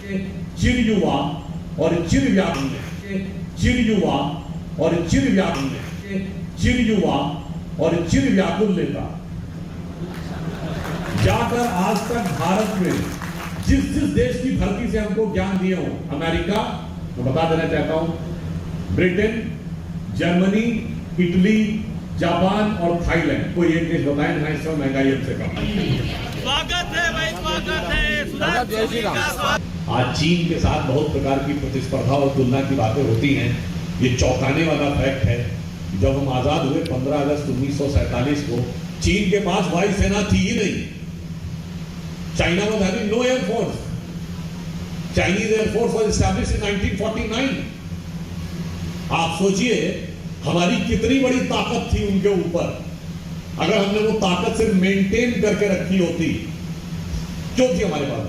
चिर युवा और चिर व्याकुल चिर युवा और चिर व्याकुल चिर युवा और चिर व्याकुल नेता जाकर आज तक भारत में जिस जिस देश की धरती से हमको ज्ञान दिए हो, अमेरिका, मैं बता देना चाहता हूं, ब्रिटेन, जर्मनी, इटली, जापान और थाईलैंड, कोई एक देश बताएं जहां इस समय महंगाई हमसे कम। स्वागत है भाई, स्वागत है। जय श्री राम। आज चीन के साथ बहुत प्रकार की प्रतिस्पर्धा और तुलना की बातें होती हैं। ये चौंकाने वाला फैक्ट है, जब हम आजाद हुए 15 अगस्त 1947 को, चीन के पास वायुसेना थी ही नहीं। China was having no air force. Chinese air force was established in 1949. आप सोचिए हमारी कितनी बड़ी ताकत थी उनके ऊपर। अगर हमने वो ताकत सिर्फ मेंटेन करके रखी होती, जो थी हमारे पास,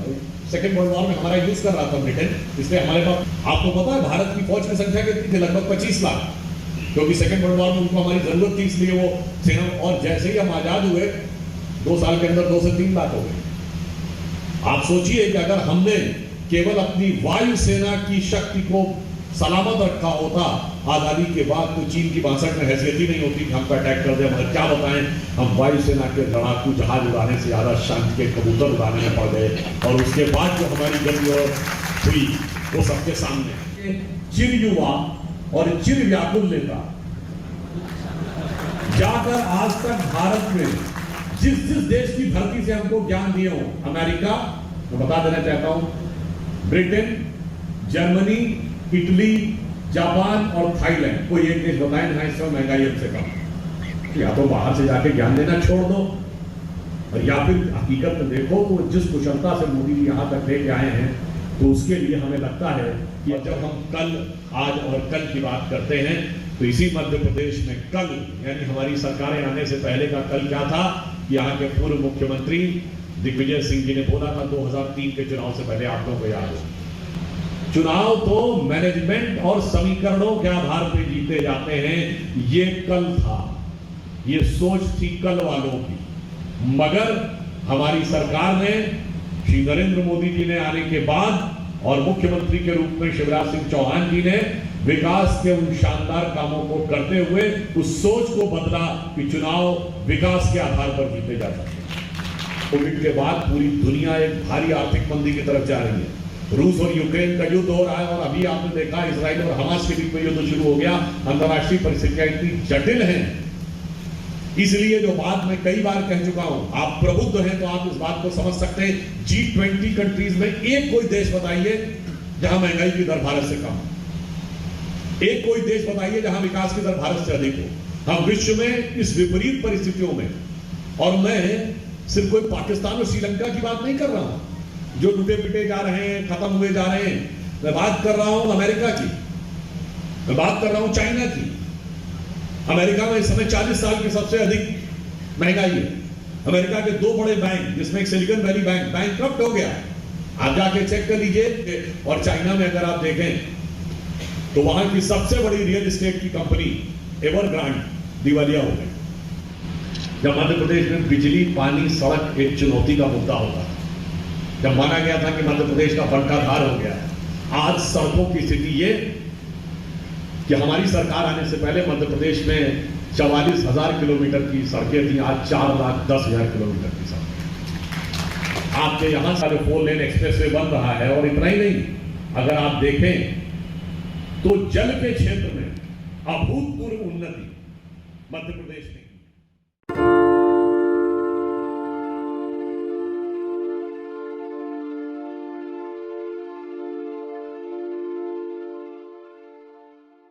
सेकेंड वर्ल्ड वॉर में हमारा यूज कर रहा था ब्रिटेन, इसलिए हमारे पास, आपको पता है भारत की फौज की संख्या कितनी थी? लगभग 25 लाख, क्योंकि सेकेंड वर्ल्ड वॉर में उनको हमारी जरूरत थी, इसलिए वो सेना, और जैसे ही हम आजाद हुए 2 साल के अंदर 2 से 3 लाख हो गए। आप सोचिए कि अगर हमने केवल अपनी वायुसेना की शक्ति को सलामत रखा होता आजादी के बाद, तो चीन की 62 में हैसियत ही नहीं होती कि हमको अटैक कर दे। मगर क्या बताएं, हम वायुसेना के लड़ाकू जहाज उड़ाने से ज्यादा शांति के कबूतर उड़ाने में पड़ गए, और उसके बाद जो हमारी गति हुई वो सबके सामने। चिर युवा और चिर व्याकुल नेता जाकर आज तक भारत में जिस जिस देश की धरती से हमको ज्ञान दिए हो, अमेरिका, मैं बता देना चाहता हूं, ब्रिटेन, जर्मनी, इटली, जापान और थाईलैंड, कोई एक देश बताएं जहां इस समय महंगाई हमसे कम। या तो बाहर से जाके ज्ञान देना छोड़ दो, और या फिर हकीकत में देखो तो जिस कुशलता से मोदी जी यहां तक लेके आए हैं, तो उसके लिए हमें लगता है कि जब हम कल, आज और कल की बात करते हैं, तो इसी मध्य प्रदेश में कल, यानी हमारी सरकारें आने से पहले का कल क्या था, यहाँ के पूर्व मुख्यमंत्री दिग्विजय सिंह जी ने बोला था 2003 के चुनाव से पहले, आप लोगों को याद हो, चुनाव तो मैनेजमेंट और समीकरणों के आधार पर जीते जाते हैं। ये कल था, ये सोच थी कल वालों की, मगर हमारी सरकार ने, श्री नरेंद्र मोदी जी ने आने के बाद, और मुख्यमंत्री के रूप में शिवराज सिंह चौहान जी ने विकास के उन शानदार कामों को करते हुए उस सोच को बदला कि चुनाव विकास के आधार पर जीते जा सकते हैं। कोविड के बाद पूरी दुनिया एक भारी आर्थिक मंदी की तरफ जा रही है। रूस और यूक्रेन का युद्ध हो रहा है, और अभी आपने देखा इजराइल और हमास के बीच में युद्ध शुरू हो गया। अंतर्राष्ट्रीय परिस्थितियां इतनी जटिल हैं, इसलिए जो बात मैं कई बार कह चुका हूं, आप प्रबुद्ध हैं तो आप इस बात को समझ सकते हैं। G20 कंट्रीज में एक कोई देश बताइए जहां महंगाई की दर भारत से कम, एक कोई देश बताइए जहां विकास की दर भारत से अधिक हो। हम विश्व में इस विपरीत परिस्थितियों में, और मैं सिर्फ कोई पाकिस्तान और श्रीलंका की बात नहीं कर रहा हूं जो टूटे पिटे जा रहे हैं, खत्म हुए जा रहे हैं। मैं बात कर रहा हूं अमेरिका की, मैं बात कर रहा हूं चाइना की। अमेरिका में इस समय 40 साल की सबसे अधिक महंगाई है। अमेरिका के 2 बड़े बैंक, जिसमें एक सिलिकॉन वैली बैंक बैंकक्रप्ट हो गया, आप जाके चेक कर लीजिए। और चाइना में अगर आप देखें तो वहां की सबसे बड़ी रियल एस्टेट की कंपनी एवरग्रांड दिवालिया हो गई। जब मध्य प्रदेश में बिजली, पानी, सड़क एक चुनौती का मुद्दा होता है, जब माना गया था कि मध्य प्रदेश का बंटाधार हो गया है, आज सड़कों की स्थिति ये कि हमारी सरकार आने से पहले मध्य प्रदेश में 44,000 किलोमीटर की सड़कें थी, आज 4,10,000 किलोमीटर की सड़कें। आपके यहां सारे 4 लेन एक्सप्रेस वे बन रहा है, और इतना ही नहीं, अगर आप देखें तो जल के क्षेत्र में अभूतपूर्व उन्नति मध्य प्रदेश में